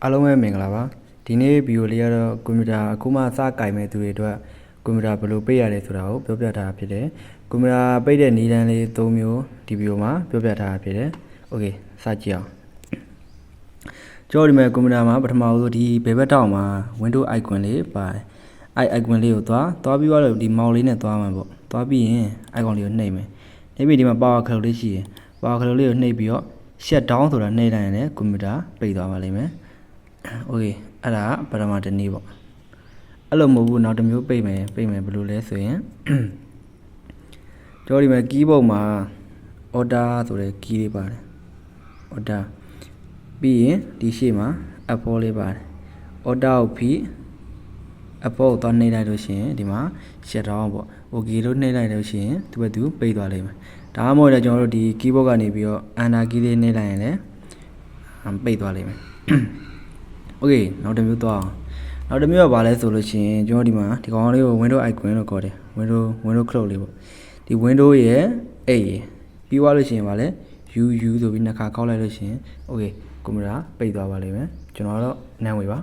အားလုံးပဲမင်္ဂလာပါဒီနေ့ဗီဒီယိုလေးကတော့ကွန်ပျူတာအခုမှစကင်မဲ့သူတွေအတွက်ကွန်ပျူတာဘယ်လိုပိတ်ရတယ်ဆိုတာကိုပြောပြထားတာဖြစ်တယ်ကွန်ပျူတာပိတ်တဲ့နည်းလမ်းလေး၃မျိုးဒီဗီဒီယိုမှာပြောပြထားတာဖြစ်တယ်โอเคစကြည့်အောင်ကျွန်တော်ဒီမှာကွန်ပျူတာမှာပထမဆုံးဒီဘယ်ဘက်တောက်မှာ Windows icon လေးပါတယ်icon လေးကိုသွားပြီးတော့ဒီ mouse လေးနဲ့သွားမှာပေါ့သွားပြီးရင် icon လေးကိုနှိပ်မယ်နှိပ်ပြီးဒီမှာ power control လေးရှိရင် power control လေးကိုနှိပ်ပြီးတော့ shut down ဆိုတာနှိပ်လိုက်ရင်လည်းကွန်ပျူတာပိတ်သွားပါလိမ့်မယ်โอเคအဲ့ဒါပထမတစ်နည်းပေါ့အဲ့လိုမဟုတ်ဘူးနောက်တစ်မျိုးပိတ်မယ်ဘယ်လိုလဲဆိုရင်ကျွန်တော်ဒီမှာ keyboard မှာ order ဆိုတဲ့ key လေးပါတယ် order ပြီးရင်ဒီရှေ့မှာ F4 လေးပါတယ် order ကိုဖိ F4 ကိုသွားနှိပ်လိုက်လို့ရှိရင်ဒီမှာ shut down ပေါ့ okay လို့နှိပ်လိုက်လို့ရှိရင်သူ့ဘက်သူပိတ်သွားလိမ့်မယ်ဒါမှမဟုတ်လည်းကျွန်တော်တို့ဒီ keyboard ကနေပြီးတော့ enter key လေးနှိပ်လိုက်ရင်လည်းပိတ်သွားလိမ့်မယ်โอเคနောက်တစ်မျိုးသွားအောင်နောက်တစ်မျိုးကဘာလဲဆိုလို့ရှိရင်ကျွန်တော်ဒီမှာဒီကောင်လေးကို window icon လို့ခေါ်တယ် window clock လေးပေါ့ဒီ window ရဲ့အဲ့ရပြီးသွားလို့ရှိရင်ဗာလဲ UU ဆိုပြီးနှစ်ခါခောက်လိုက်လို့ရှိရင်โอเคကွန်ပျူတာပိတ်သွားပါလိမ့်မယ်ကျွန်တော်ကတော့နန်းဝေပါ